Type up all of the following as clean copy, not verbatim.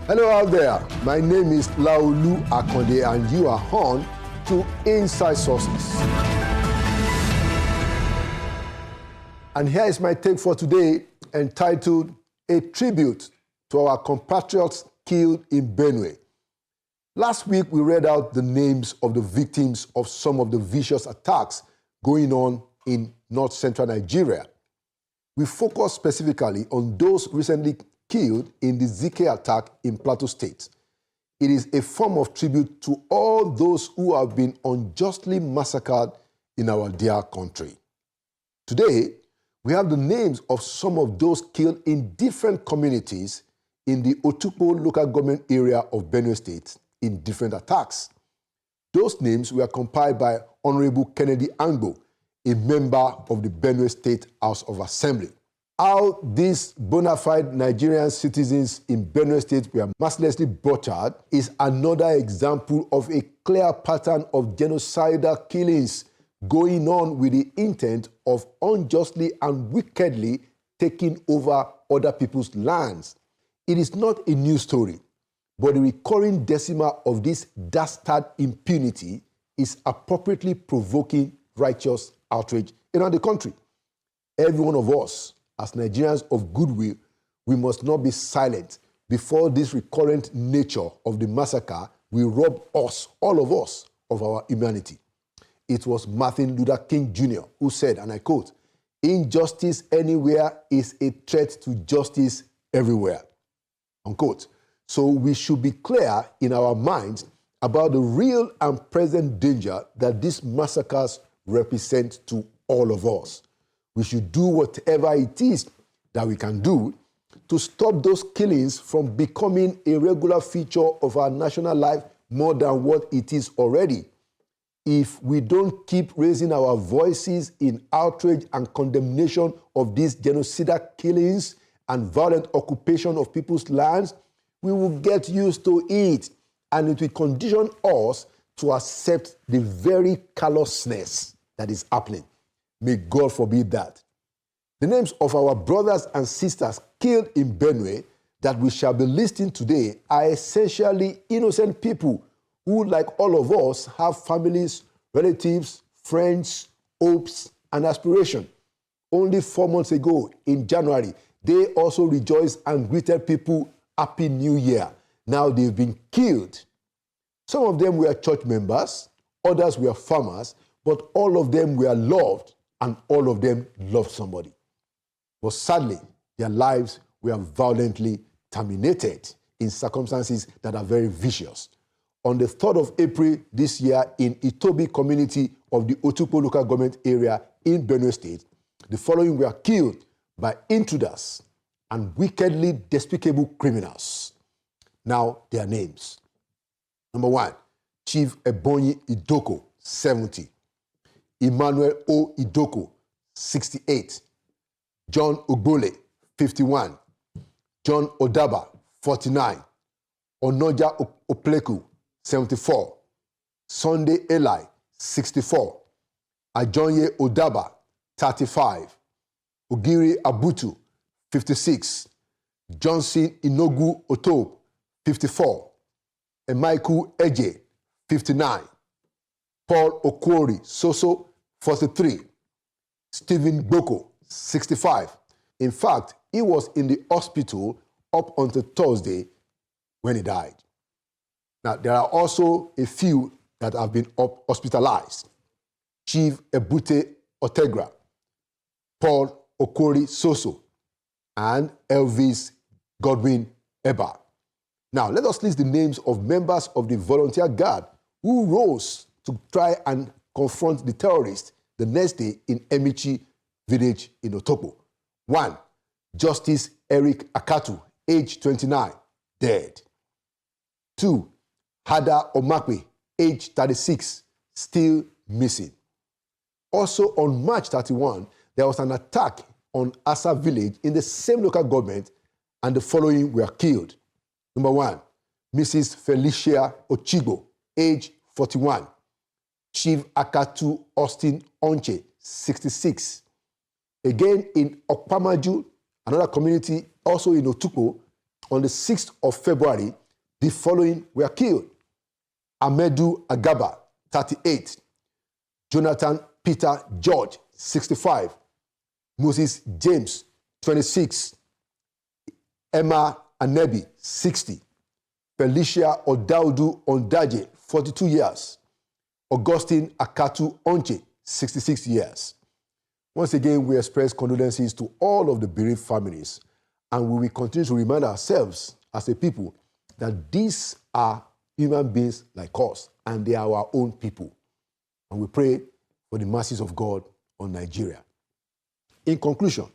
Hello out there, my name is Laolu Akonde and you are on to Inside Sources. And here is my take for today entitled A Tribute to Our Compatriots Killed in Benue. Last week we read out the names of the victims of some of the vicious attacks going on in north-central Nigeria. We focused specifically on those recently killed in the Zike attack in Plateau State. It is a form of tribute to all those who have been unjustly massacred in our dear country. Today, we have the names of some of those killed in different communities in the Otukpo local government area of Benue State in different attacks. Those names were compiled by Honorable Kennedy Angbo, a member of the Benue State House of Assembly. How these bona fide Nigerian citizens in Benue State were mercilessly butchered is another example of a clear pattern of genocidal killings going on with the intent of unjustly and wickedly taking over other people's lands. It is not a new story, but the recurring decima of this dastard impunity is appropriately provoking righteous outrage around the country. Every one of us, as Nigerians of goodwill, we must not be silent before this recurrent nature of the massacre will rob us, all of us, of our humanity. It was Martin Luther King Jr. who said, and I quote, "Injustice anywhere is a threat to justice everywhere," unquote. So we should be clear in our minds about the real and present danger that these massacres represent to all of us. We should do whatever it is that we can do to stop those killings from becoming a regular feature of our national life more than what it is already. If we don't keep raising our voices in outrage and condemnation of these genocidal killings and violent occupation of people's lands, we will get used to it, and it will condition us to accept the very callousness that is happening. May God forbid that. The names of our brothers and sisters killed in Benue that we shall be listing today are essentially innocent people who, like all of us, have families, relatives, friends, hopes, and aspirations. Only 4 months ago, in January, they also rejoiced and greeted people Happy New Year. Now they've been killed. Some of them were church members, others were farmers, but all of them were loved, and all of them loved somebody. But sadly, their lives were violently terminated in circumstances that are very vicious. On the 3rd of April this year in Itobi community of the Otukpo local government area in Benue State, the following were killed by intruders and wickedly despicable criminals. Now, their names. Number 1, Chief Ebonyi Idoko, 70. Emmanuel O. Idoko, 68. John Ogbole, 51. John Odaba, 49. Onoja Opleku, 74. Sunday Eli, 64. Ajonye Odaba, 35. Ogiri Abutu, 56. Johnson Inogu Otob, 54. Emaiku Eje, 59. Paul Okwori Soso, 43. Stephen Boko, 65. In fact, he was in the hospital up until Thursday when he died. Now, there are also a few that have been hospitalized. Chief Ebute Otegra, Paul Okwori Soso, and Elvis Godwin Eba. Now, let us list the names of members of the volunteer guard who rose to try and confront the terrorists the next day in Emichi village in Otukpo. 1, Justice Eric Akatu, age 29, dead. 2, Hada Omakwe, age 36, still missing. Also on March 31, there was an attack on Asa village in the same local government, and the following were killed. Number 1, Mrs. Felicia Ochigo, age 41. Chief Akatu Austin Onche, 66. Again in Okpamaju, another community also in Otukpo, on the 6th of February, the following were killed: Amedu Agaba, 38, Jonathan Peter George, 65, Moses James, 26, Emma Anebi, 60, Felicia Odaudu Ondaje, 42 years, Augustine Akatu Onche, 66 years. Once again, we express condolences to all of the bereaved families, and we will continue to remind ourselves as a people that these are human beings like us, and they are our own people. And we pray for the mercies of God on Nigeria. In conclusion,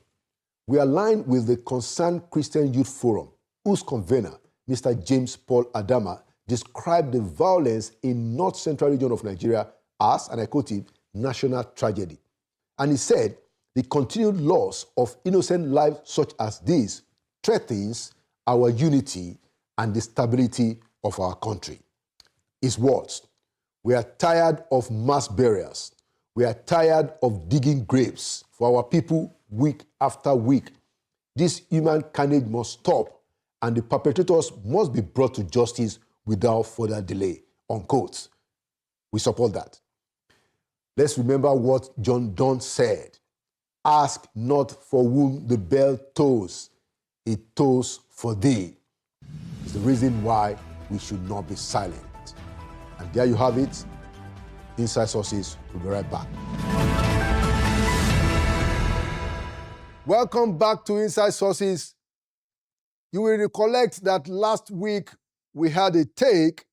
we align with the Concerned Christian Youth Forum, whose convener, Mr. James Paul Adama, described the violence in North Central region of Nigeria as, and I quote him, national tragedy. And he said, the continued loss of innocent lives such as this threatens our unity and the stability of our country. His words: we are tired of mass burials. We are tired of digging graves for our people week after week. This human carnage must stop, and the perpetrators must be brought to justice without further delay, unquote. We support that. Let's remember what John Donne said: ask not for whom the bell tolls, it tolls for thee. It's the reason why we should not be silent. And there you have it. Inside Sources will be right back. Welcome back to Inside Sources. You will recollect that last week we had a take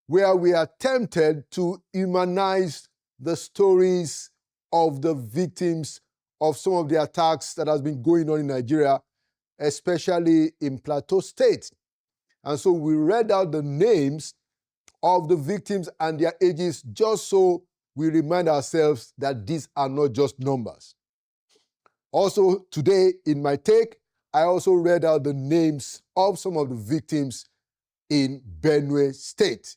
where we attempted to humanize the stories of the victims of some of the attacks that has been going on in Nigeria, especially in Plateau State. And so we read out the names of the victims and their ages just so we remind ourselves that these are not just numbers. Also, today in my take, I also read out the names of some of the victims in Benue State.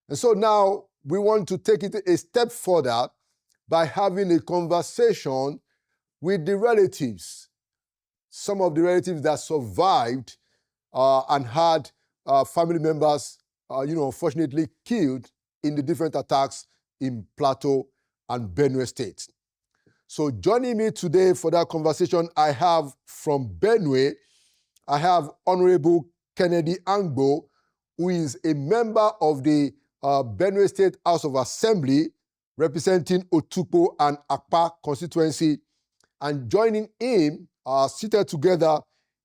And so now we want to take it a step further by having a conversation with the relatives, some of the relatives that survived and had family members, unfortunately killed in the different attacks in Plateau and Benue State. So joining me today for that conversation, I have from Benue, I have Honorable Kennedy Angbo, who is a member of the Benue State House of Assembly, representing Otukpo and Akpa constituency. And joining him, seated together,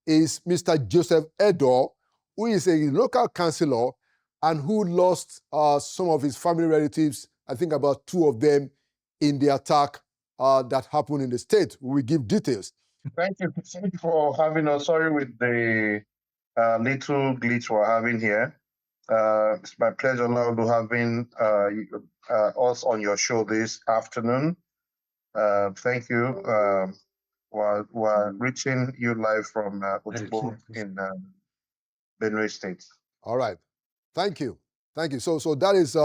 is Mr. Joseph Edo, who is a local councillor and who lost some of his family relatives, I think about 2 of them, in the attack that happened in the state. We will give details. Thank you. Thank you for having us. Sorry with the little glitch we're having here. It's my pleasure now to having us on your show this afternoon. Thank you. We're reaching you live from Otukpo in Benue State. All right. Thank you. Thank you. So that is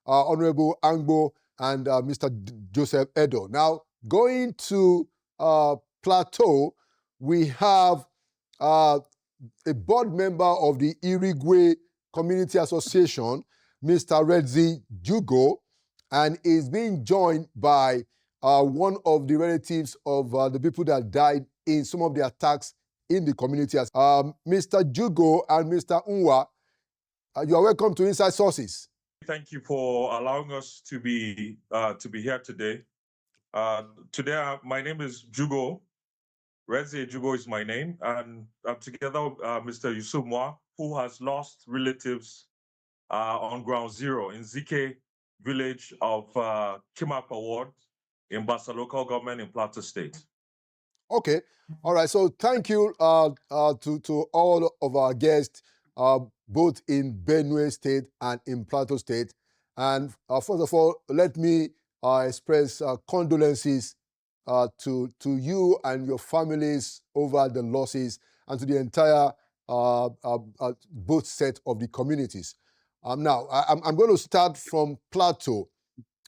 Honorable Angbo and Mr. Joseph Edo. Now, going to Plateau, we have a board member of the Irigwe Community Association, Mr. Redzi Jugo, and is being joined by one of the relatives of the people that died in some of the attacks in the community. Mr. Jugo and Mr. Unwa, you are welcome to Inside Sources. Thank you for allowing us to be here today. Today, my name is Jugo. Redzi Jugo is my name, and I'm together with Mr. Yusuf Mwa, who has lost relatives on ground zero in Zike village of Chimapa Ward in Bassa local government in Plateau State. Okay. All right. So thank you to all of our guests, both in Benue State and in Plateau State. And first of all, let me express condolences to you and your families over the losses, and to the entire both set of the communities. Now, I'm going to start from Plateau.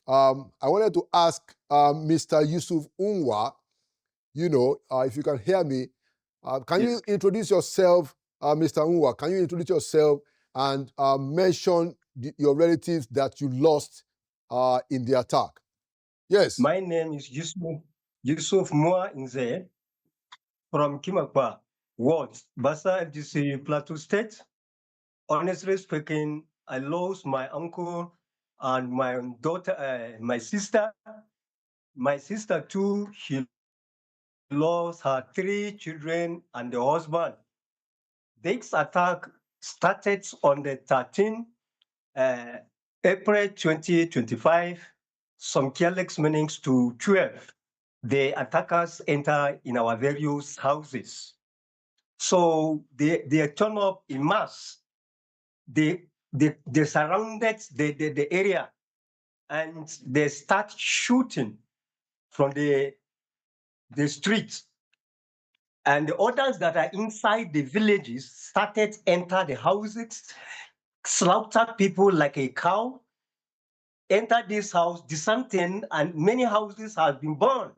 I wanted to ask Mr. Yusuf Unwa, if you can hear me, can you introduce yourself Mr. Unwa, can you introduce yourself and mention your relatives that you lost in the attack? Yes. My name is Yusuf Moa Nze from Kimakwa Ward, Basa FDC, Plateau State. Honestly speaking, I lost my uncle and my daughter, my sister. My sister too, she lost her 3 children and the husband. This attack started on the 13th April 2025, some careless meanings to 12. The attackers enter in our various houses. So they turn up in mass. They surrounded the area and they start shooting from the streets. And the others that are inside the villages started enter the houses, slaughter people like a cow, enter this house, the same thing, and many houses have been burned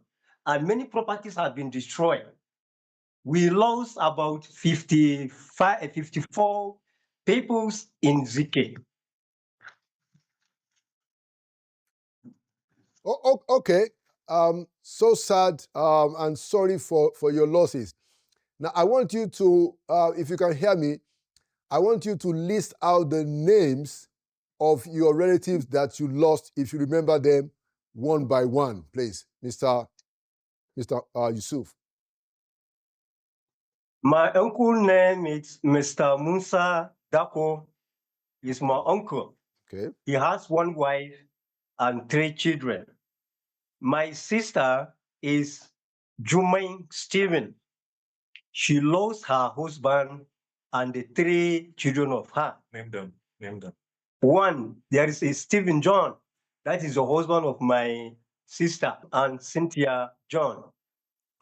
and many properties have been destroyed. We lost about 54 people in Zike. Okay. So sad and sorry for your losses. Now, I want you to, if you can hear me, I want you to list out the names of your relatives that you lost, if you remember them, one by one, please, Mr. Yusuf. My uncle name is Mr. Musa Dako. He's my uncle. Okay. He has 1 wife and 3 children. My sister is Jumain Stephen. She lost her husband and the 3 children of her. Name them. One, there is a Stephen John. That is the husband of my sister, and Cynthia John.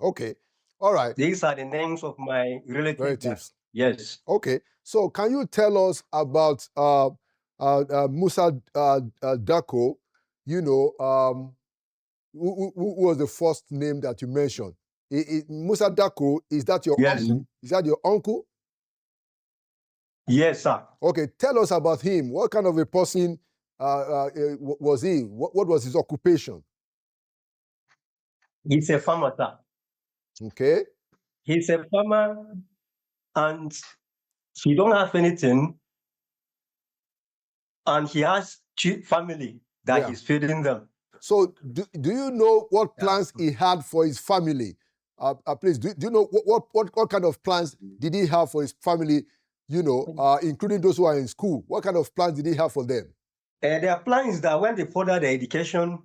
Okay. All right. These are the names of my relatives. Yes. Okay. So can you tell us about Musa Dako? You know, who was the first name that you mentioned? Musa Dako, is that your uncle? Is that your uncle? Yes, sir. Okay, tell us about him. What kind of a person was he? What was his occupation? He's a farmer, sir. Okay. He's a farmer and he don't have anything. And he has family that he's feeding them. So do you know what plans he had for his family? Please, do you know what kind of plans did he have for his family, you know, including those who are in school? What kind of plans did he have for them? Their plan is that when they further their education,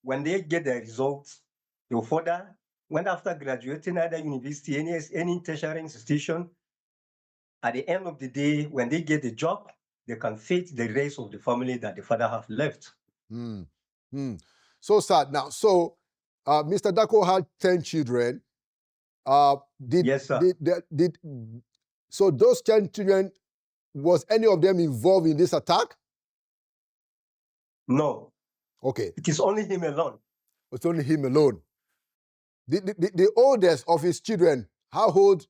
when they get their results, they'll further. When after graduating either university, any tertiary institution, at the end of the day, when they get a job, they can feed the rest of the family that the father have left. So sad. Now, so Mr. Dako had 10 children. Yes, sir. So those 10 children, was any of them involved in this attack? No. Okay. It is only him alone. It's only him alone. The oldest of his children, how old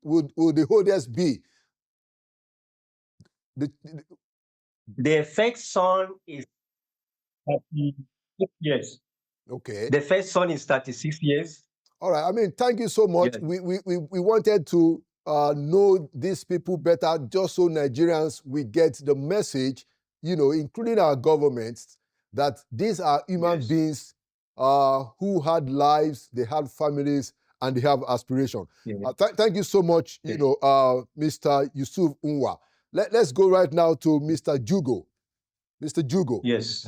would the oldest be? The first son is 36 years. Okay. The first son is 36 years. All right. I mean, thank you so much. Yes. We wanted to know these people better, just so Nigerians we get the message, you know, including our governments, that these are human beings who had lives, they had families, and they have aspiration. Thank you so much, you know, Mr. Yusuf Unwa. Let's go right now to Mr. Jugo. Mr. Jugo. Yes.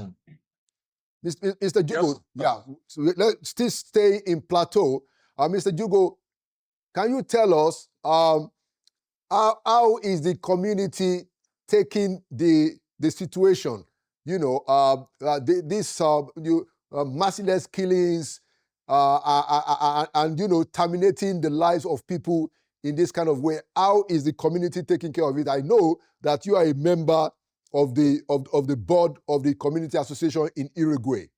Mr. Jugo, yeah. So let's still stay in Plateau. Mr. Jugo, can you tell us how is the community taking the situation? You know, this merciless killings and, you know, terminating the lives of people in this kind of way. How is the community taking care of it? I know that you are a member of the board of the community association in Uruguay.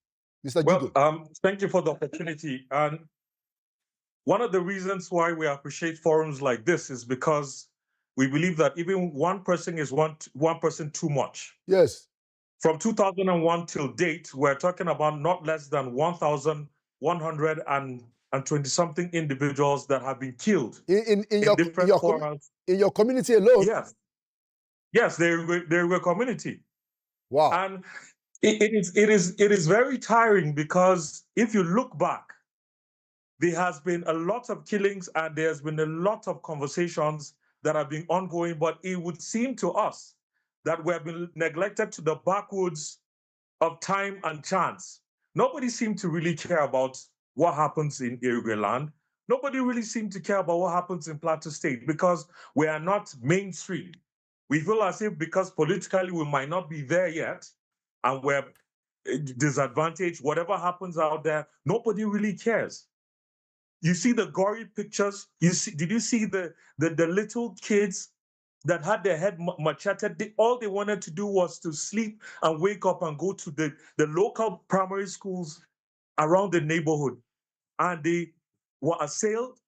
Mr. Jugo. Well, thank you for the opportunity. And one of the reasons why we appreciate forums like this is because we believe that even one person is one person too much. Yes. From 2001 till date, we're talking about not less than 1,120-something individuals that have been killed In your community alone? Yes. Yes, they're a community. Wow. And it is very tiring, because if you look back, there has been a lot of killings and there's been a lot of conversations that have been ongoing, but it would seem to us that we have been neglected to the backwoods of time and chance. Nobody seemed to really care about what happens in Irigwe land. Nobody really seemed to care about what happens in Plateau State, because we are not mainstream. We feel as if because politically we might not be there yet, and we're disadvantaged, whatever happens out there, nobody really cares. You see the gory pictures. Did you see the little kids that had their head macheted? All they wanted to do was to sleep and wake up and go to the local primary schools around the neighborhood. And they were assailed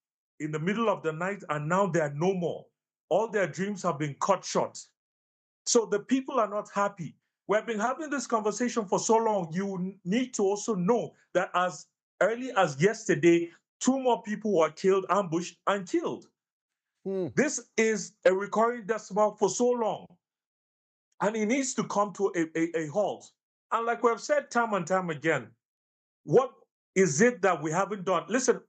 in the middle of the night, and now they are no more. All their dreams have been cut short. So the people are not happy. We've been having this conversation for so long. You need to also know that as early as yesterday, 2 more people were killed, ambushed, and killed. This is a recurring decimal for so long. And it needs to come to a halt. And like we've said time and time again, what is it that we haven't done? Listen,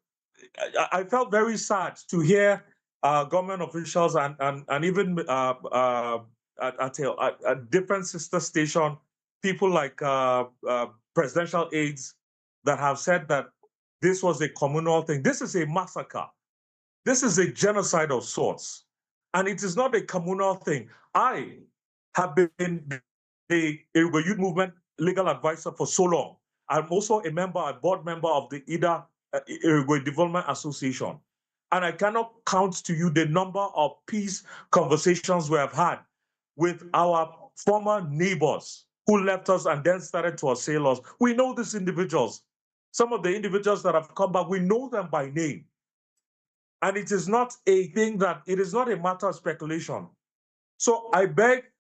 I felt very sad to hear government officials and even at a different sister station, people like presidential aides that have said that this was a communal thing. This is a massacre. This is a genocide of sorts. And it is not a communal thing. I have been the Irigwe Youth Movement legal advisor for so long. I'm also a board member of the IDA Irigwe Development Association. And I cannot count to you the number of peace conversations we have had with our former neighbors who left us and then started to assail us. We know these individuals. Some of the individuals that have come back, we know them by name. And it is not a thing it is not a matter of speculation. So I beg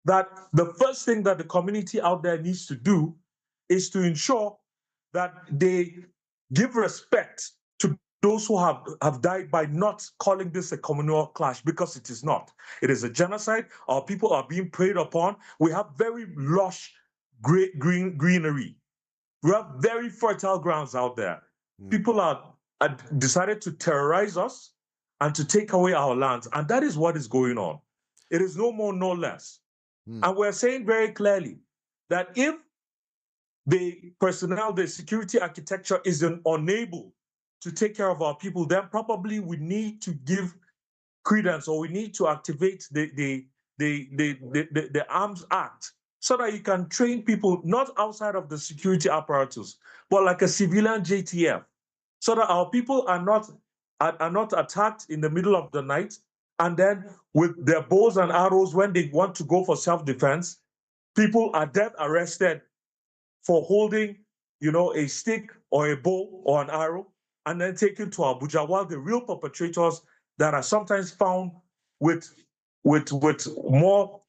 that the first thing that the community out there needs to do is to ensure that they give respect to those who have died by not calling this a communal clash, because it is not. It is a genocide. Our people are being preyed upon. We have very lush greenery. We have very fertile grounds out there. People are decided to terrorize us and to take away our lands. And that is what is going on. It is no more, no less. And we're saying very clearly that if the personnel, the security architecture is unable to take care of our people, then probably we need to give credence, or we need to activate the Arms Act, so that you can train people not outside of the security apparatus, but like a civilian JTF, so that our people are not attacked in the middle of the night, and then with their bows and arrows, when they want to go for self-defense, people are then arrested for holding, a stick or a bow or an arrow, and then taken to Abuja, while the real perpetrators that are sometimes found with more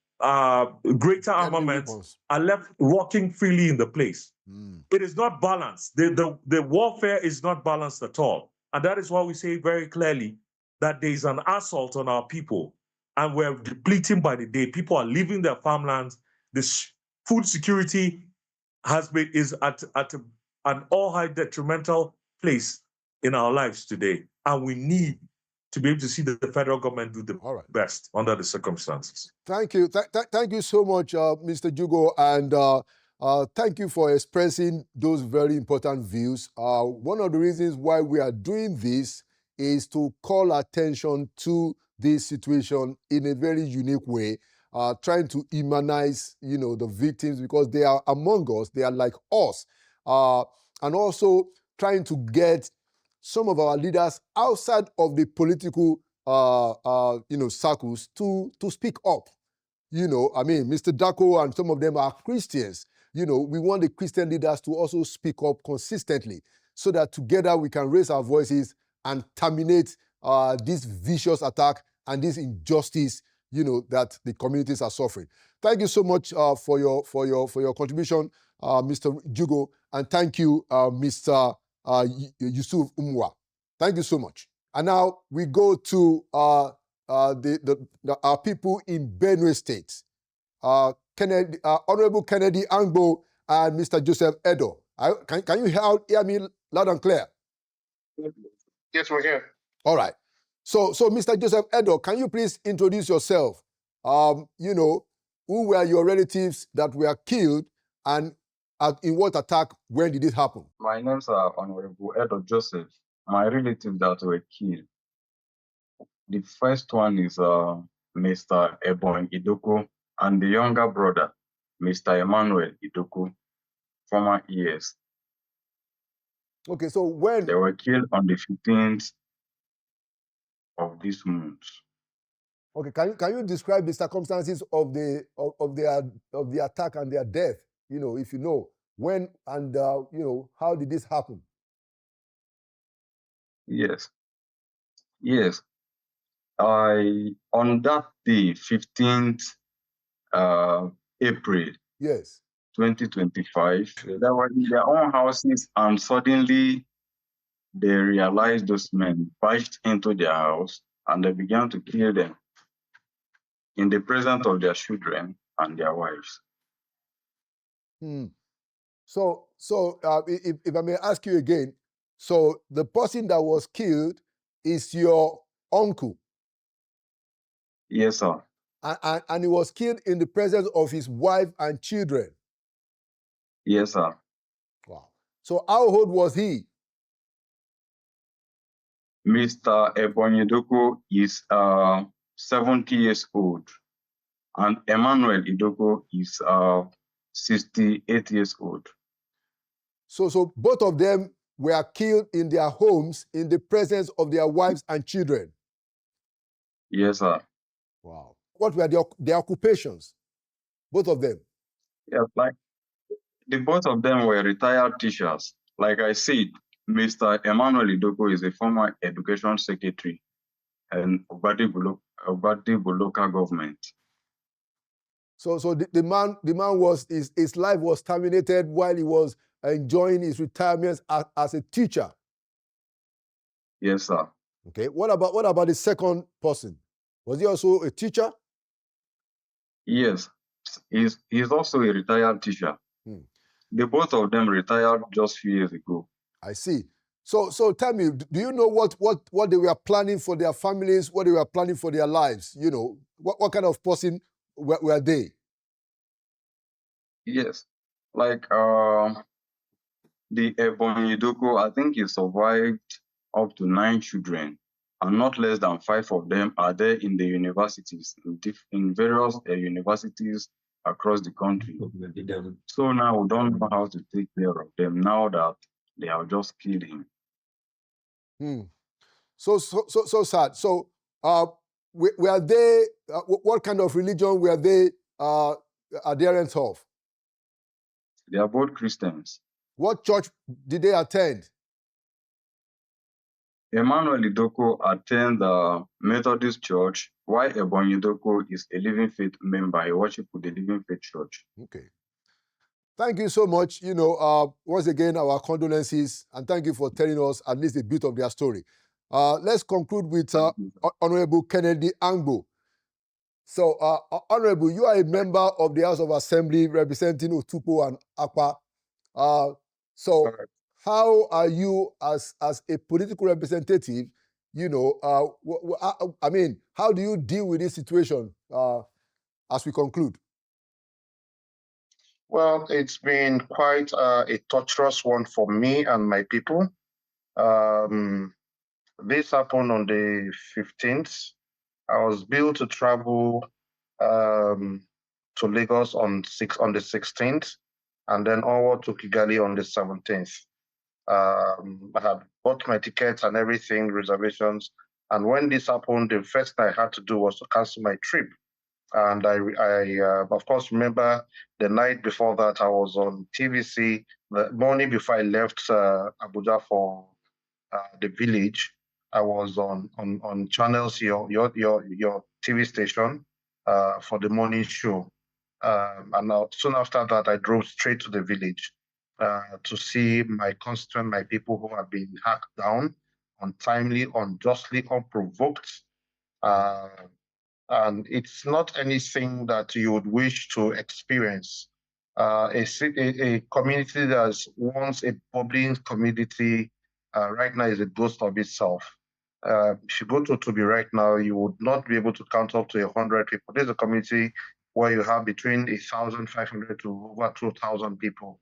greater armaments are left walking freely in the place. It is not balanced. The warfare is not balanced at all. And that is why we say very clearly that there is an assault on our people, and we're depleting by the day. People are leaving their farmlands. The food security is at an all-high detrimental place in our lives today. And we need to be able to see the federal government do the best under the circumstances. Thank you. Thank you so much, Mr. Jugo. And thank you for expressing those very important views. One of the reasons why we are doing this is to call attention to this situation in a very unique way, trying to immunize, the victims, because they are among us, they are like us. And also trying to get some of our leaders outside of the political, circles to speak up. Mr. Dako and some of them are Christians. We want the Christian leaders to also speak up consistently, so that together we can raise our voices and terminate this vicious attack and this injustice, that the communities are suffering. Thank you so much for your contribution, Mr. Jugo, and thank you, Mr. Yusuf Umwa. Thank you so much. And now we go to our people in Benue State, Honorable Kennedy Angbo and Mr. Joseph Edo. Can you hear me loud and clear? Yes, we're here. All right. So Mr. Joseph Edo, can you please introduce yourself? Who were your relatives that were killed, and in what attack? When did it happen? My name's Honorable Edo Joseph. My relatives that were killed. The first one is Mr. Ebon Idoko, and the younger brother, Mr. Emmanuel Idoko, former ES. Okay, so when they were killed on the 15th of this month. Okay, can you describe the circumstances of the attack and their death? If you know when and how did this happen? Yes. On that day, 15th April. Yes. 2025. They were in their own houses, and suddenly they realized those men barged into their house and they began to kill them in the presence of their children and their wives. So if I may ask you again, so the person that was killed is your uncle? Yes, sir. And he was killed in the presence of his wife and children? Yes, sir. Wow. So how old was he? Mr. Ebonyi is 70 years old, and Emmanuel Idoko is 68 years old. So both of them were killed in their homes in the presence of their wives and children? Yes, sir. Wow. What were their occupations, both of them? Yes, the both of them were retired teachers. Like I said, Mr. Emmanuel Idoko is a former education secretary in Obadibo local government. So the man was his life was terminated while he was enjoying his retirement as a teacher? Yes, sir. Okay. What about the second person? Was he also a teacher? Yes, he's also a retired teacher. The both of them retired just a few years ago. I see. So tell me, do you know what they were planning for their families, what they were planning for their lives? What kind of person were they? Yes, like the Ebonyi Idoko, I think he survived up to 9 children, and not less than 5 of them are there in the universities, in various universities across the country. So now we don't know how to take care of them now that they are just killing. So sad. So were they, what kind of religion were they adherents of? They are both Christians. What church did they attend? Emmanuel Idoko attends the Methodist Church, while Ebonyi Idoko is a Living Faith member. He worships with the Living Faith Church. Okay. Thank you so much. Once again, our condolences, and thank you for telling us at least a bit of their story. Let's conclude with Honorable Kennedy Angbo. So, Honorable, you are a member of the House of Assembly representing Otukpo and Akwa. How are you as a political representative, how do you deal with this situation as we conclude? Well, it's been quite a torturous one for me and my people. This happened on the 15th. I was billed to travel to Lagos on the 16th, and then onward to Kigali on the 17th. I had bought my tickets and everything, reservations. And when this happened, the first thing I had to do was to cancel my trip. And I of course, remember the night before that, I was on TVC. The morning before I left Abuja for the village, I was on channels, your TV station, for the morning show. And soon after that, I drove straight to the village to see my constituent, my people who have been hacked down untimely, unjustly, unprovoked. And it's not anything that you would wish to experience. A community that's once a bubbling community, right now is a ghost of itself. If you go to Tubi right now, you would not be able to count up to 100 people. There's a community where you have between 1,500 to over 2,000 people.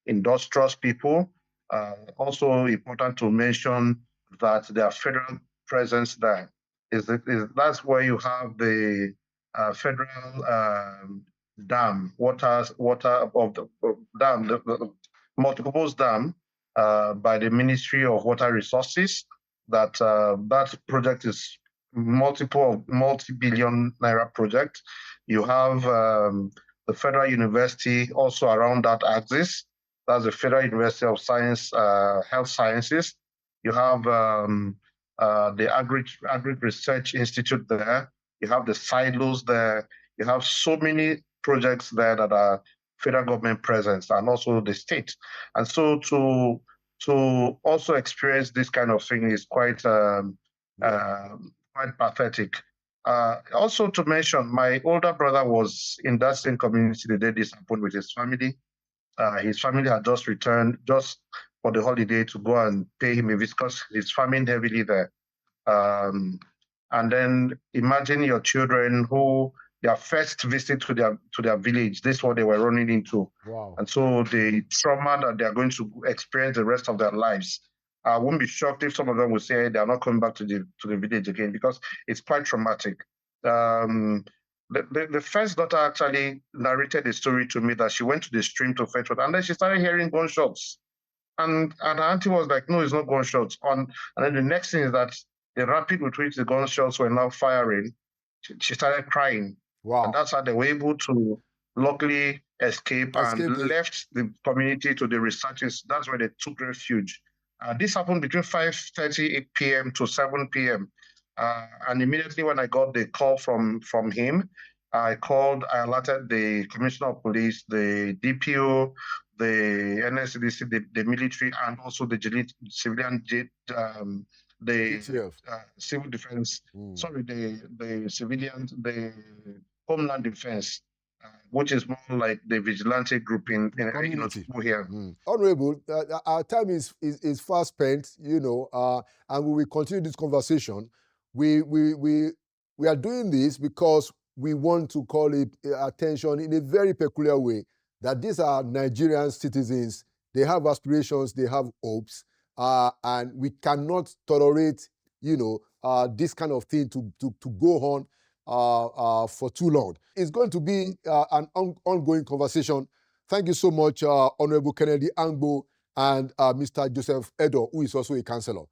Industrious people. Also important to mention that there are federal presence there. That's where you have the federal dam, water of the dam, the multipurpose dam by the Ministry of Water Resources. That project is multi-billion naira project. You have the Federal University also around that axis. That's the Federal University of Science, Health Sciences. You have the Agri Research Institute there. You have the silos there. You have so many projects there that are federal government presence and also the state. And so to also experience this kind of thing is quite quite pathetic. Also to mention, my older brother was in that same community the day this happened with his family. His family had just returned just for the holiday to go and pay him a visit because he's farming heavily there. And then imagine your children who their first visit to their village, this is what they were running into. Wow. And so the trauma that they're going to experience the rest of their lives. I wouldn't be shocked if some of them will say they're not coming back to the village again because it's quite traumatic. The first daughter actually narrated a story to me that she went to the stream to fetch water, and then she started hearing gunshots. And her auntie was like, no, it's not gunshots. And then the next thing is that the rapid with which the gunshots were now firing, she started crying. Wow. And that's how they were able to luckily escape and left the community to the researchers. That's where they took refuge. This happened between 5:30 p.m. to 7 p.m. And immediately when I got the call from him, I alerted the Commissioner of Police, the DPO, the NSCDC, the military, and also the civilian, civil defense. Sorry, the civilian, the Homeland Defense, which is more like the vigilante group in here. Honorable, our time is fast spent, and we will continue this conversation. We are doing this because we want to call it attention in a very peculiar way that these are Nigerian citizens. They have aspirations, they have hopes, and we cannot tolerate, this kind of thing to go on for too long. It's going to be an ongoing conversation. Thank you so much, Honorable Kennedy Angbo and Mr. Joseph Edo, who is also a councillor.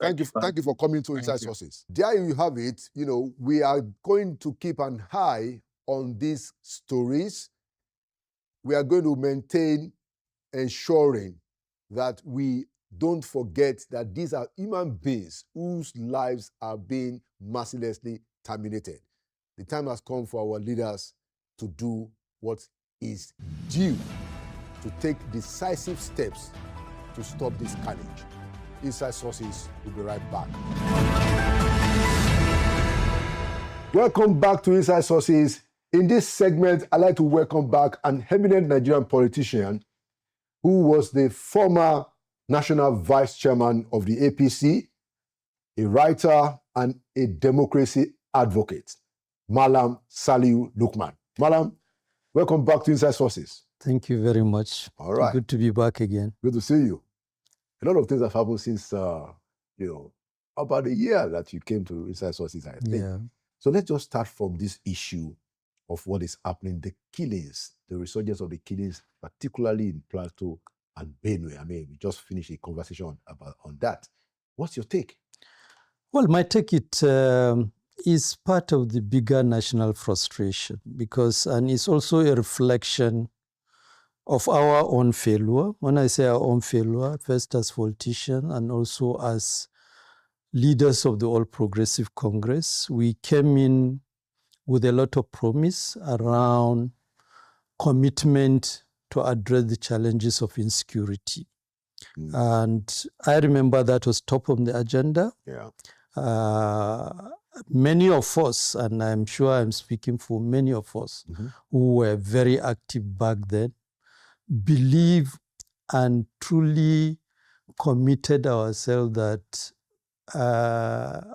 Thank you for coming to Inside Sources. There you have it. We are going to keep an eye on these stories. We are going to maintain ensuring that we don't forget that these are human beings whose lives are being mercilessly terminated. The time has come for our leaders to do what is due, to take decisive steps to stop this carnage. Inside Sources will be right back. Welcome back to Inside Sources. In this segment, I'd like to welcome back an eminent Nigerian politician who was the former national vice chairman of the APC, a writer, and a democracy advocate, Malam Saliu Lukman. Malam, welcome back to Inside Sources. Thank you very much. All right. Good to be back again. Good to see you. A lot of things have happened since, about a year that you came to Inside Sources, I think. Yeah. So let's just start from this issue of what is happening, the killings, the resurgence of the killings, particularly in Plateau and Benue. I mean, we just finished a conversation on that. What's your take? Well, my take is part of the bigger national frustration and it's also a reflection of our own failure. When I say our own failure, first as politicians and also as leaders of the All Progressive Congress, we came in with a lot of promise around commitment to address the challenges of insecurity. And I remember that was top of the agenda. Yeah. Many of us, and I'm sure I'm speaking for many of us who were very active back then, believe and truly committed ourselves that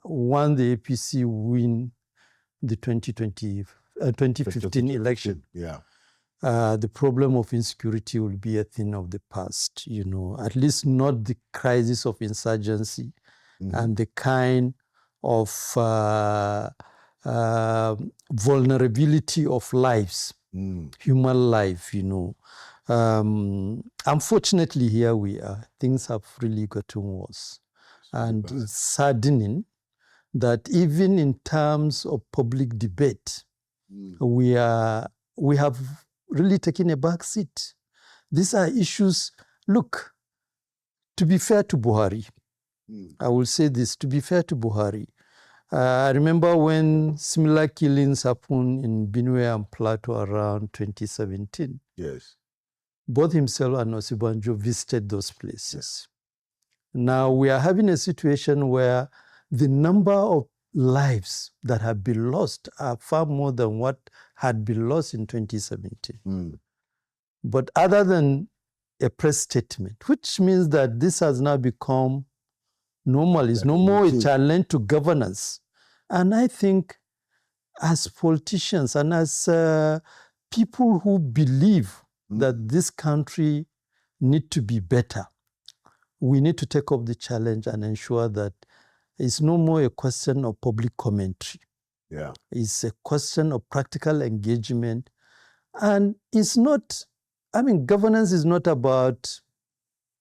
once the APC win the 2015 election, the problem of insecurity will be a thing of the past, you know, at least not the crisis of insurgency and the kind of vulnerability of lives, human life, you know. Unfortunately, here we are. Things have really gotten worse. And it's saddening that even in terms of public debate, we have really taken a back seat. These are issues, look, to be fair to Buhari, I will say this, to be fair to Buhari, I remember when similar killings happened in Benue and Plateau around 2017. Yes. Both himself and Osibanjo visited those places. Now we are having a situation where the number of lives that have been lost are far more than what had been lost in 2017. But other than a press statement, which means that this has now become normal, it's no more a challenge to governance. And I think as politicians and as people who believe that this country need to be better, we need to take up the challenge and ensure that it's no more a question of public commentary. Yeah. It's a question of practical engagement. And it's not, I mean, governance is not about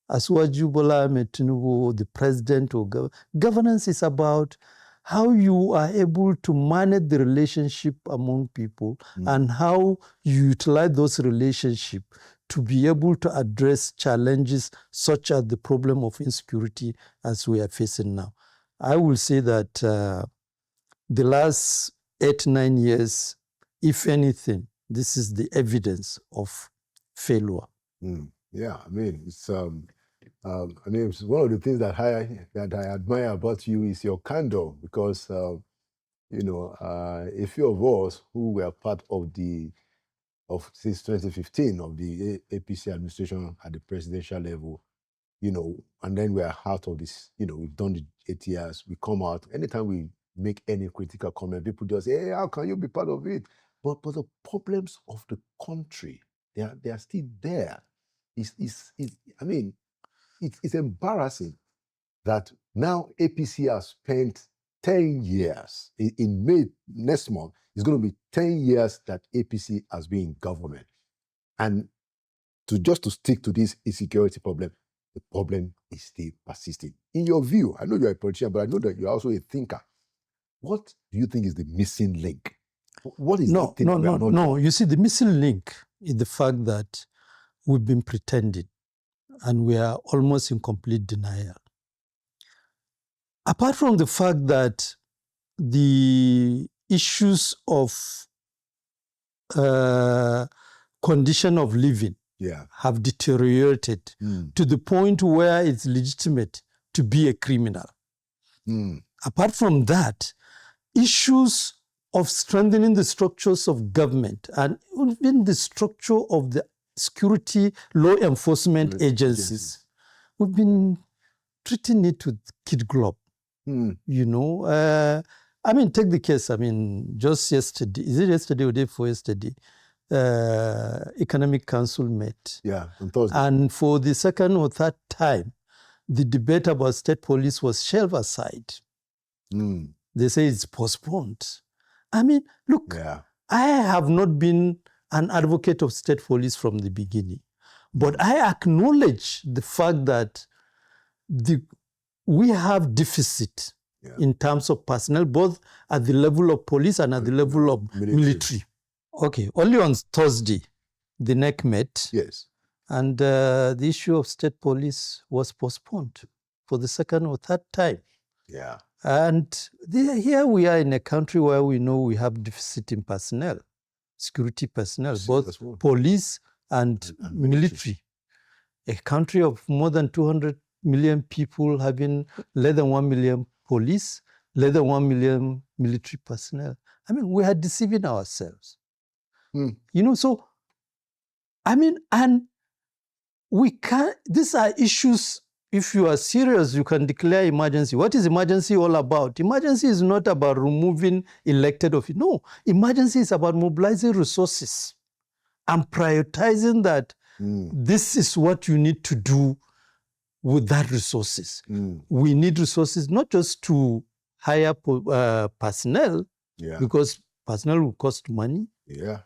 Asuwaju Bola Ahmed Tinubu, the president, or governance is about how you are able to manage the relationship among people and how you utilize those relationships to be able to address challenges such as the problem of insecurity as we are facing now. I will say that the last 8-9 years, if anything, this is the evidence of failure. Yeah, I mean, it's it's one of the things that I admire about you is your candor, because a few of us who were part of since 2015 of the APC administration at the presidential level, and then we are out of this, we've done the 8 years, we come out, anytime we make any critical comment, people just say, hey, how can you be part of it? But the problems of the country, they are still there. It's embarrassing that now APC has spent 10 years. In May next month, it's going to be 10 years that APC has been in government. And to stick to this insecurity problem, the problem is still persisting. In your view, I know you're a politician, but I know that you're also a thinker. What do you think is the missing link? What is the thing we are not doing? No, you see, the missing link is the fact that we've been pretending and we are almost in complete denial. Apart from the fact that the issues of condition of living have deteriorated to the point where it's legitimate to be a criminal. Apart from that, issues of strengthening the structures of government and even the structure of the security law enforcement agencies, we've been treating it with kid glove. Take the case, just yesterday, is it yesterday or day before yesterday? Economic Council met. Yeah, on Thursday. And for the second or third time, the debate about state police was shelved aside. They say it's postponed. Look, I have not been an advocate of state police from the beginning, but I acknowledge the fact that we have deficit in terms of personnel, both at the level of police and at the level of military. Okay, only on Thursday, the NEC met. Yes. And the issue of state police was postponed for the second or third time. Yeah. And here we are in a country where we know we have deficit in personnel, security personnel, both police and military. A country of more than 200 million people having less than 1 million police, less than 1 million military personnel. I mean, we are deceiving ourselves. You know, so, I mean, and we can't, these are issues, if you are serious, you can declare emergency. What is emergency all about? Emergency is not about removing elected officials. No, emergency is about mobilizing resources and prioritizing that this is what you need to do with that resources. We need resources not just to hire personnel, because personnel will cost money. Yeah.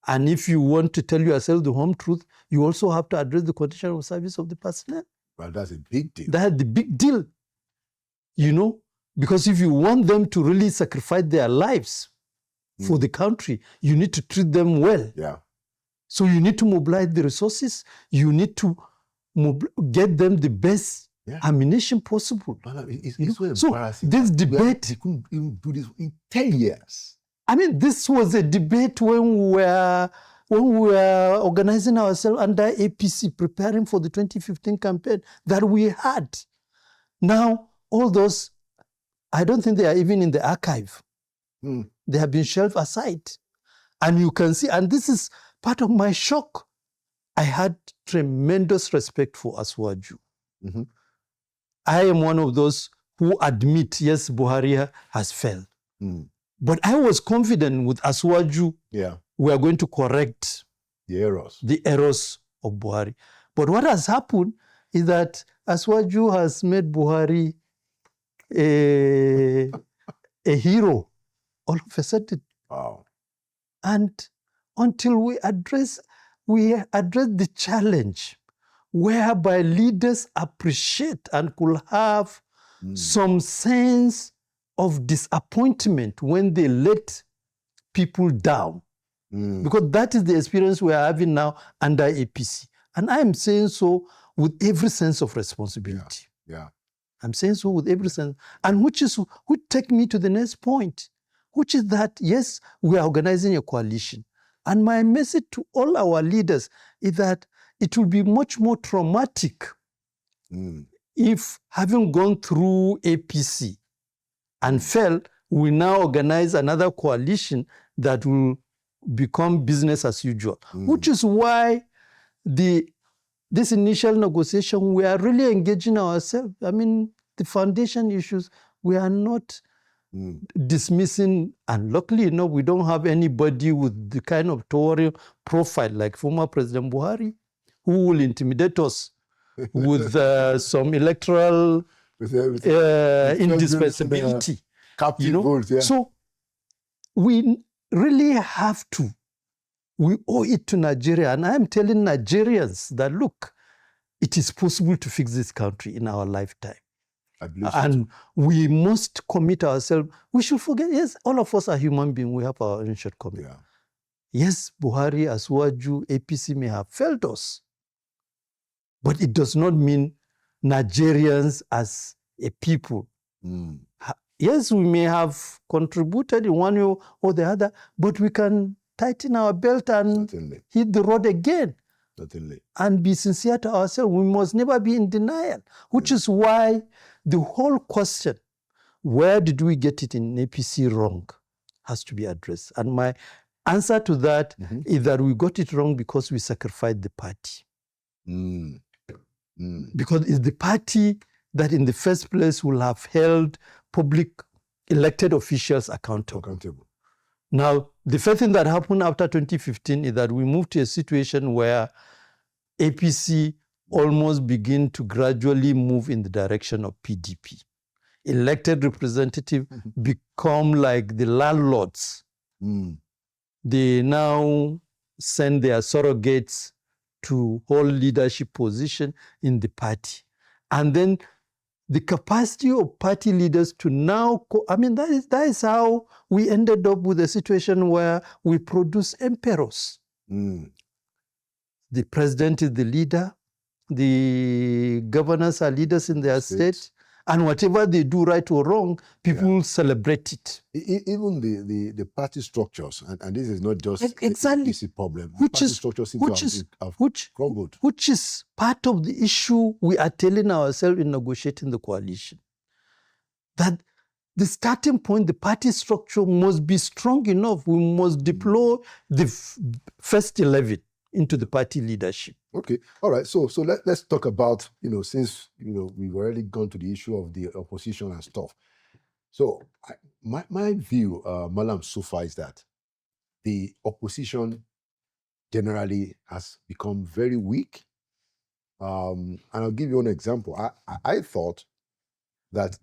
And if you want to tell yourself the home truth, you also have to address the condition of service of the personnel. Well, that's a big deal. That's the big deal, you know, because if you want them to really sacrifice their lives for the country, you need to treat them well. Yeah. So you need to mobilize the resources. You need to get them the best ammunition possible. It's so embarrassing. So this debate, they couldn't even do this in 10 years. I mean, this was a debate when we were organizing ourselves under APC, preparing for the 2015 campaign that we had. Now, all those, I don't think they are even in the archive. They have been shelved aside. And you can see, and this is part of my shock. I had tremendous respect for Asuwaju. I am one of those who admit, yes, Buhari has failed. But I was confident with Asuwaju, we are going to correct the errors of Buhari. But what has happened is that Asuwaju has made Buhari a hero all of a sudden. Wow. And until we address the challenge whereby leaders appreciate and could have some sense of disappointment when they let people down. Because that is the experience we are having now under APC. And I am saying so with every sense of responsibility. Yeah. I'm saying so with every sense. And which take me to the next point, which is that, yes, we are organizing a coalition. And my message to all our leaders is that it will be much more traumatic if, having gone through APC and failed, we now organize another coalition that will become business as usual, which is why this initial negotiation, we are really engaging ourselves. I mean, the foundation issues, we are not dismissing, and luckily enough, we don't have anybody with the kind of towering profile like former President Buhari, who will intimidate us with some electoral indispensability. So we really have to, we owe it to Nigeria. And I'm telling Nigerians that, look, it is possible to fix this country in our lifetime. And we must commit ourselves. We should forget, yes, all of us are human beings. We have our own shortcomings. Yes, Buhari, Asuwaju, APC may have failed us. But it does not mean Nigerians as a people. Yes, we may have contributed in one way or the other, but we can tighten our belt and hit the road again. And be sincere to ourselves. We must never be in denial, which is why the whole question, where did we get it in APC wrong, has to be addressed. And my answer to that is that we got it wrong because we sacrificed the party. Because it's the party that in the first place will have held public elected officials accountable. Now, the first thing that happened after 2015 is that we moved to a situation where APC almost begin to gradually move in the direction of PDP. Elected representatives become like the landlords. They now send their surrogates to hold leadership position in the party. And then the capacity of party leaders to now, that is how we ended up with a situation where we produce emperors. The president is the leader, the governors are leaders in their state, And whatever they do, right or wrong, people will celebrate it. Even the party structures, and this is not just Exactly. a problem. The Which party is- structures seem which to is- have which- crumbled. Which is part of the issue we are telling ourselves in negotiating the coalition. That the starting point, the party structure must be strong enough. We must deploy the first 11 into the party leadership. Okay, all right. So let's talk about, since we've already gone to the issue of the opposition and stuff. So my view, Malam, so far is that the opposition generally has become very weak. And I'll give you an example. I thought that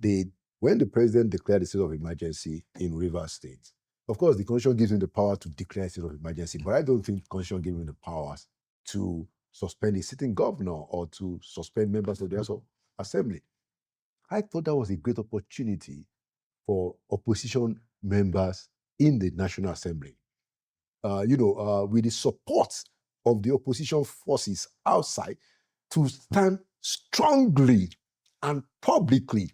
when the president declared the state of emergency in Rivers State, of course, the Constitution gives him the power to declare a state of emergency, but I don't think the Constitution gives him the powers to suspend a sitting governor or to suspend members of the House of Assembly. I thought that was a great opportunity for opposition members in the National Assembly. With the support of the opposition forces outside, to stand strongly and publicly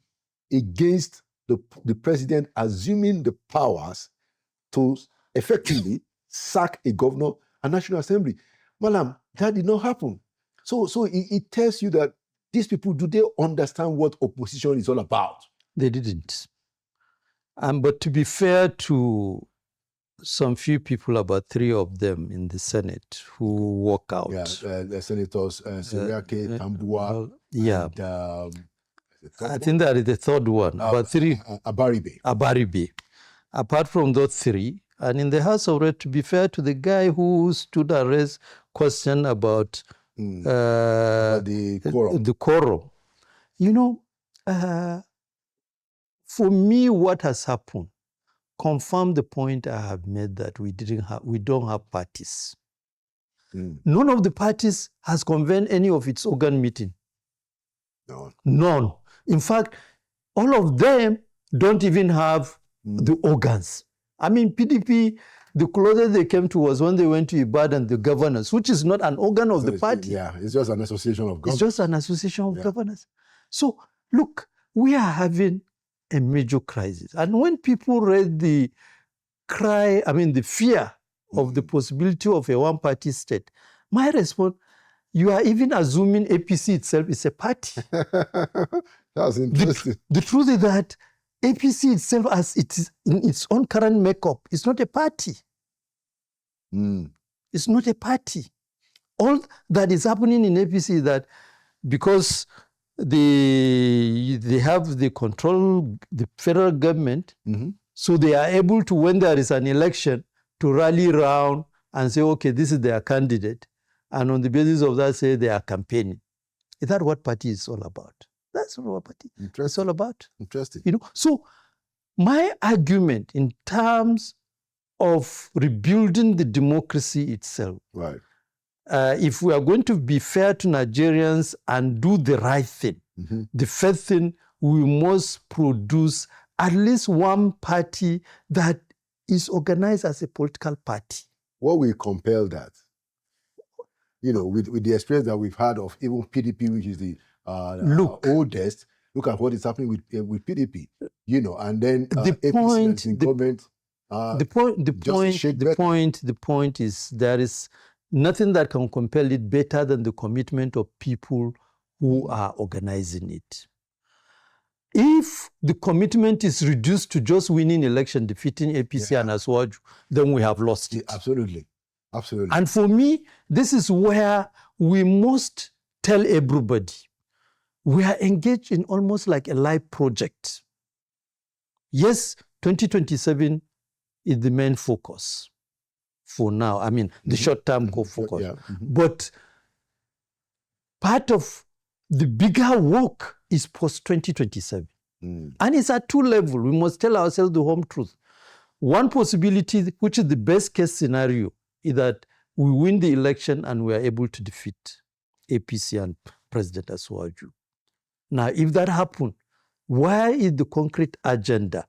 against the president assuming the powers to effectively sack a governor and National Assembly. Malam, that did not happen. So it tells you that these people, do they understand what opposition is all about? They didn't. But to be fair to some few people, about 3 of them in the Senate who walk out. Yeah, the senators, Seriake, Tambua, yeah. And, I think that is the third one, but 3. Abaribe. Apart from those 3, and in the House of Reps, to be fair to the guy who stood and raised question about the quorum. For me, what has happened confirm the point I have made that we don't have parties. None of the parties has convened any of its organ meeting. No. None. In fact, all of them don't even have the organs. I mean, PDP, the closest they came to was when they went to Ibadan, the governors, which is not an organ of the party. Yeah, it's just an association of governors. It's just an association of governors. So, look, we are having a major crisis. And when people read the fear of the possibility of a one-party state, my response, you are even assuming APC itself is a party. That's interesting. The truth is that APC itself, as it is in its own current makeup, is not a party. It's not a party. All that is happening in APC is that because they have the control, the federal government, so they are able to, when there is an election, to rally around and say, okay, this is their candidate. And on the basis of that, say they are campaigning. Is that what party is all about? That's not what party is all about. Interesting. So my argument in terms of rebuilding the democracy itself, right. If we are going to be fair to Nigerians and do the right thing, the first thing, we must produce at least one party that is organized as a political party. What will compel that? With the experience that we've had of even PDP, which is the oldest, look at what is happening with PDP, and then the point is there is nothing that can compel it better than the commitment of people who are organizing it. If the commitment is reduced to just winning election, defeating APC and Aswaju, then we have lost it. Absolutely. And for me, this is where we must tell everybody, we are engaged in almost like a live project. Yes, 2027 is the main focus for now. I mean, the short-term focus. Yeah. But part of the bigger work is post-2027. And it's at 2 levels. We must tell ourselves the home truth. One possibility, which is the best case scenario, is that we win the election and we are able to defeat APC and President Aswaju. Now, if that happens, where is the concrete agenda?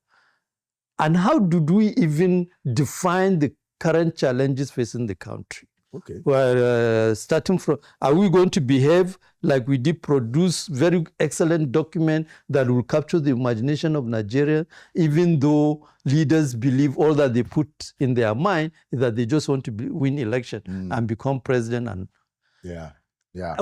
And how do we even define the current challenges facing the country? Okay. Well, starting from, are we going to behave like we did produce very excellent document that will capture the imagination of Nigeria, even though leaders believe all that they put in their mind is that they just want to win election and become president? And Yeah.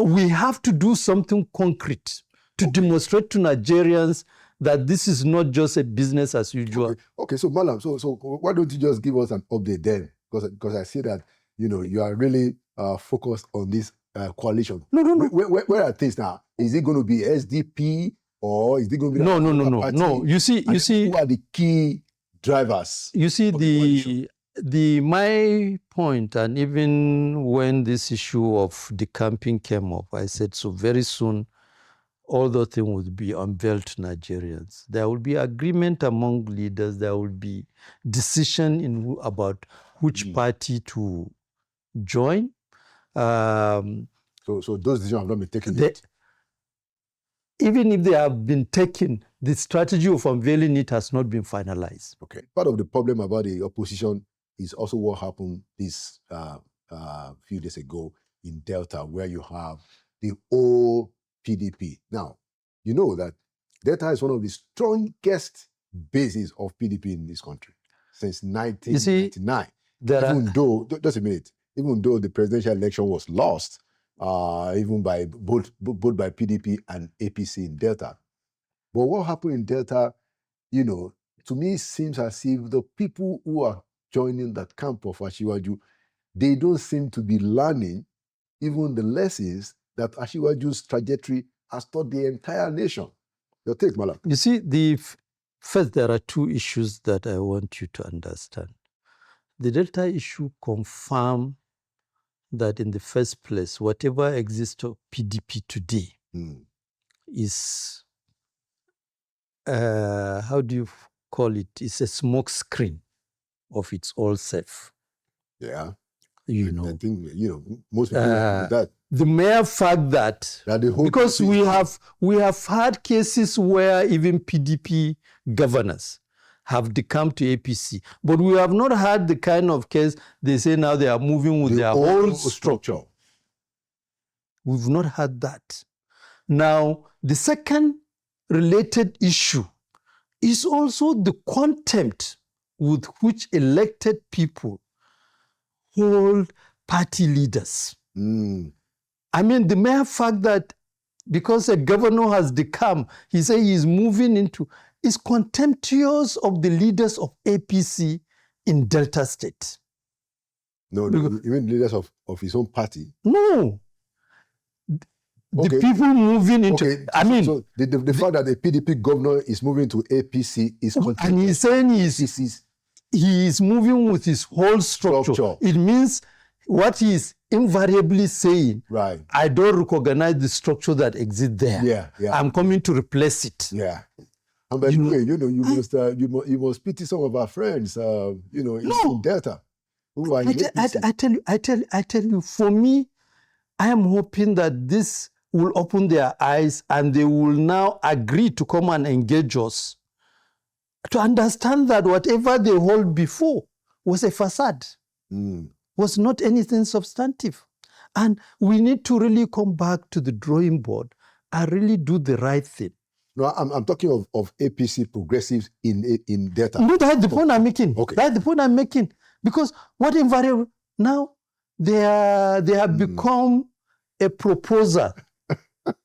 we have to do something concrete to demonstrate to Nigerians that this is not just a business as usual. Okay. So Malam, so why don't you just give us an update then? Because I see that you are really focused on this coalition. No. Where are things now? Is it going to be SDP or is it going to be No. You see, who are the key drivers? You see, my point, and even when this issue of decamping came up, I said, so very soon, all those things will be unveiled to Nigerians. There will be agreement among leaders. There will be decision about which party to join. So those decisions have not been taken yet. Even if they have been taken, the strategy of unveiling it has not been finalized. Okay. Part of the problem about the opposition is also what happened this few days ago in Delta, where you have the old PDP. Now, you know that Delta is one of the strongest bases of PDP in this country since 1999. Even though the presidential election was lost, even by both by PDP and APC in Delta. But what happened in Delta, to me, it seems as if the people who are joining that camp of Asiwaju, they don't seem to be learning even the lessons that Asiwaju's trajectory has taught the entire nation. Your take, Malam. You see, first, there are two issues that I want you to understand. The Delta issue confirms that in the first place, whatever exists of PDP today is, how do you call it? It's a smoke screen of its old self. Yeah. I think, most people do that. The mere fact that because we have had cases where even PDP governors have decamped to APC, but we have not had the kind of case they say now they are moving with their whole structure. We've not had that. Now, the second related issue is also the contempt with which elected people hold party leaders. I mean, the mere fact that because a governor has decamped, he says he is moving into, is contemptuous of the leaders of APC in Delta State. No, even leaders of his own party. No. The people moving into, so the fact that the PDP governor is moving to APC is contemptuous. And he's saying he is moving with his whole structure. It means what he is invariably saying, right? I don't recognize the structure that exists there. Yeah. I'm coming to replace it. Yeah. And by the way, you must pity some of our friends, in Delta. Who are I tell you, for me, I am hoping that this will open their eyes and they will now agree to come and engage us to understand that whatever they hold before was a facade, was not anything substantive. And we need to really come back to the drawing board and really do the right thing. No, I'm talking of APC progressives in Delta. No, that's the point I'm making. Okay. That's the point I'm making. Because what invariable now they have become a proposer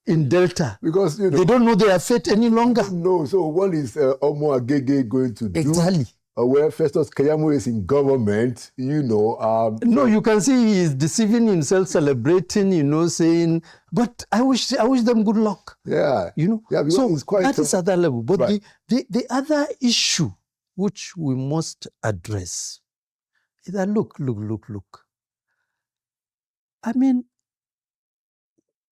in Delta. Because they don't know their fate any longer. No, so what is Omo Agege going to do? Exactly. Where Festus Keyamo is in government, no, you can see he is deceiving himself, celebrating, saying, but I wish them good luck. Yeah. Yeah, so it's quite, that is at that level. But right. the other issue which we must address is that look. I mean,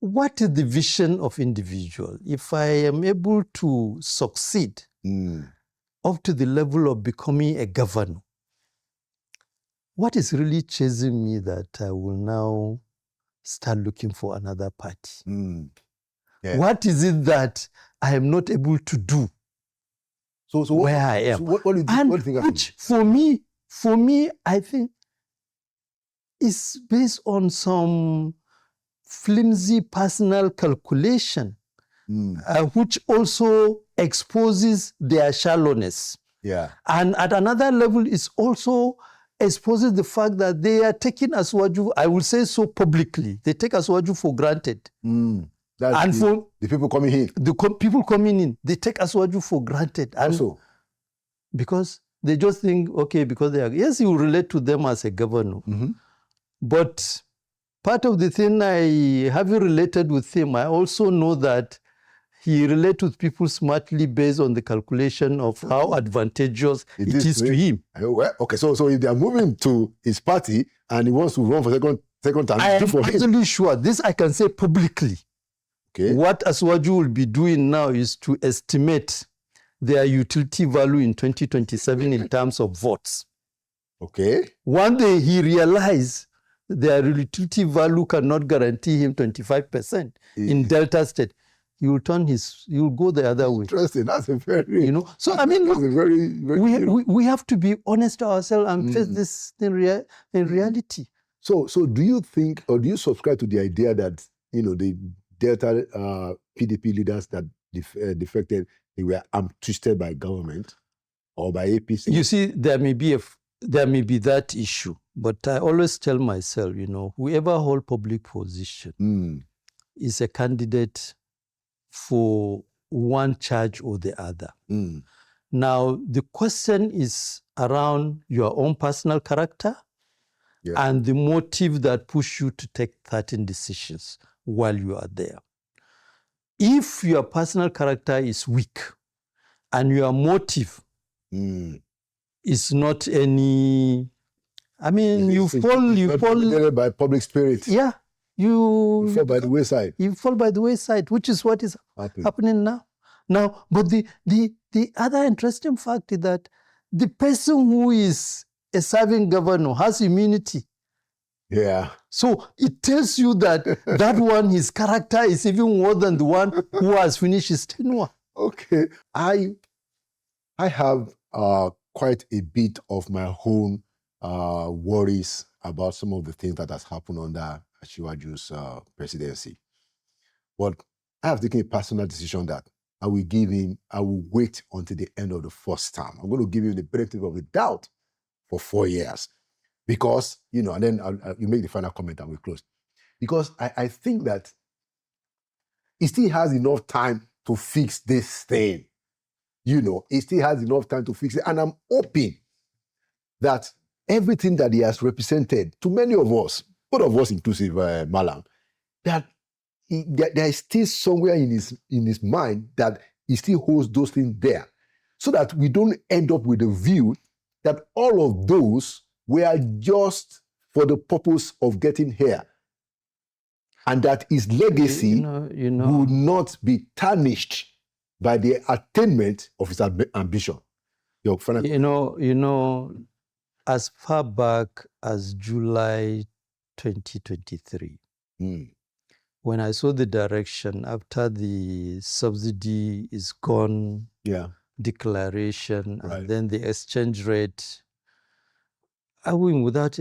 what is the vision of individual? If I am able to succeed up to the level of becoming a governor, what is really chasing me that I will now start looking for another party? Yeah. What is it that I am not able to do where I am? So what do you think? For me, I think is based on some flimsy personal calculation, which also exposes their shallowness. Yeah. And at another level, it's also exposes the fact that they are taking Aswaju, I will say so publicly, they take Aswaju for granted. That's And for the people coming in. the people coming in, they take Aswaju for granted. And Also, because they just think, okay, because they are, yes, you relate to them as a governor. But part of the thing having related with him, I also know that he relates with people smartly based on the calculation of how advantageous it is to him. Well, okay, so if they are moving to his party and he wants to run for second time, I am absolutely sure, this I can say publicly. Okay. What Aswaju will be doing now is to estimate their utility value in 2027 in terms of votes. Okay. One day he realized their utility value cannot guarantee him 25% in Delta State. He will go the other way. Interesting. That's a very, So I mean, that's a very we have to be honest to ourselves and face this in reality. So do you think, or do you subscribe to the idea that, the Delta PDP leaders that defected, they were twisted by government or by APC? You see, there may be that issue, but I always tell myself, whoever hold public position is a candidate for one charge or the other. Now, the question is around your own personal character and the motive that push you to take certain decisions while you are there. If your personal character is weak and your motive is not any, I mean, you fall by public spirit. Yeah. You fall by the wayside. You fall by the wayside, which is what is happening now. Now, but the other interesting fact is that the person who is a serving governor has immunity. Yeah. So it tells you that that one, his character is even more than the one who has finished his tenure. Okay. I have quite a bit of my own worries about some of the things that has happened under Asiwaju's presidency. But I have taken a personal decision that I will wait until the end of the first term. I'm going to give him the benefit of the doubt for 4 years. Because, and then you make the final comment and we close. Because I think that he still has enough time to fix this thing. He still has enough time to fix it. And I'm hoping that everything that he has represented to many of us, both of us inclusive, Malang, that there is still somewhere in his mind that he still holds those things there. So that we don't end up with a view that all of those were just for the purpose of getting here. And that his legacy would not be tarnished by the attainment of his ambition. As far back as July 2023, when I saw the direction after the subsidy is gone, declaration, and then the exchange rate, I wrote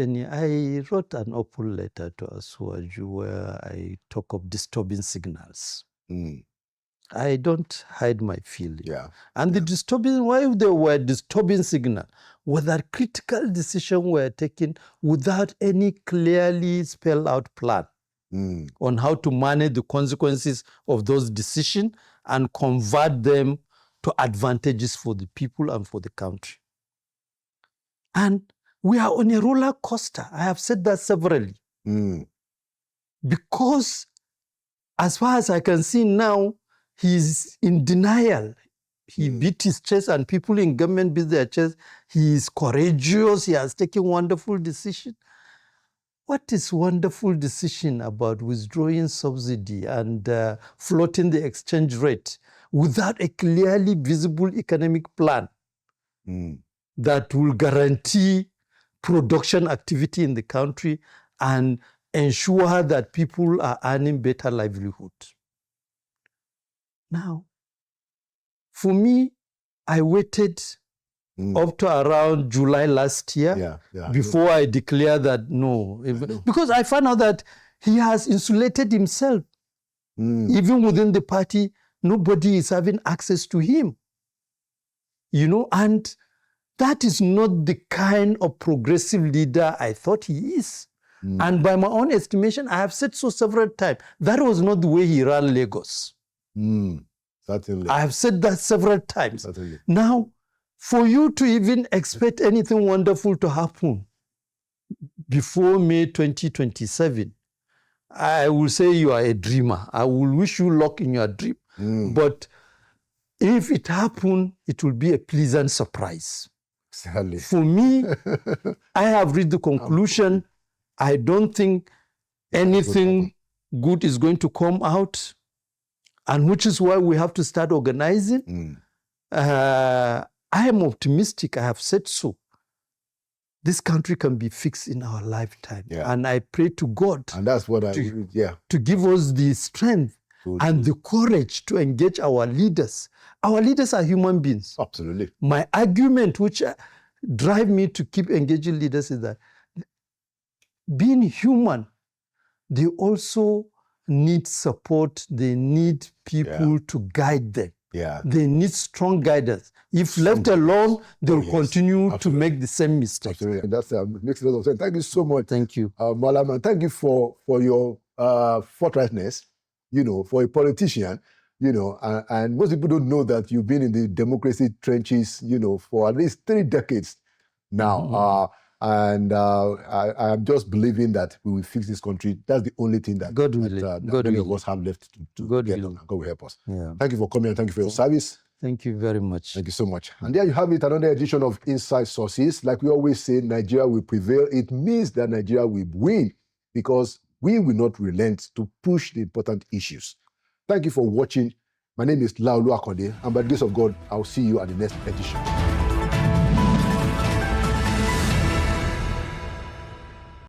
an open letter to Aswaju where I talk of disturbing signals. I don't hide my feeling. And the disturbing, why there were disturbing signals, was that critical decisions were taken without any clearly spelled out plan on how to manage the consequences of those decisions and convert them to advantages for the people and for the country. And we are on a roller coaster. I have said that severally. Because as far as I can see now, he's in denial. He beat his chest and people in government beat their chest. He is courageous. He has taken wonderful decisions. What is wonderful decision about withdrawing subsidy and floating the exchange rate without a clearly visible economic plan that will guarantee production activity in the country and ensure that people are earning better livelihood? Now, for me, I waited up to around July last year, before I declare that no. Because I found out that he has insulated himself. Even within the party, nobody is having access to him. And that is not the kind of progressive leader I thought he is. And by my own estimation, I have said so several times, that was not the way he ran Lagos. Certainly. I have said that several times. Certainly. Now, for you to even expect anything wonderful to happen before May 2027, I will say you are a dreamer. I will wish you luck in your dream. But if it happens, it will be a pleasant surprise. Exactly. For me, I have reached the conclusion, I don't think anything good is going to come out, and which is why we have to start organizing. I am optimistic, I have said so. This country can be fixed in our lifetime. And I pray to God and that's what to give us the strength and the courage to engage our leaders. Our leaders are human beings. Absolutely. My argument, which drive me to keep engaging leaders, is that being human, they also need support. They need people to guide them. They need strong guidance. If left alone, they'll continue to make the same mistakes. Absolutely. That's makes a lot of sense. Thank you so much. Thank you. Malam, and thank you for your forthrightness, for a politician, and most people don't know that you've been in the democracy trenches, for at least 3 decades now. And I'm just believing that we will fix this country. That's the only thing that many of us have left to get on. God will help us. Thank you for coming and thank you for your service. Thank you very much. Thank you so much. And there you have it, another edition of Inside Sources. Like we always say, Nigeria will prevail. It means that Nigeria will win because we will not relent to push the important issues. Thank you for watching. My name is Laolu Akonde, and by the grace of God, I'll see you at the next edition.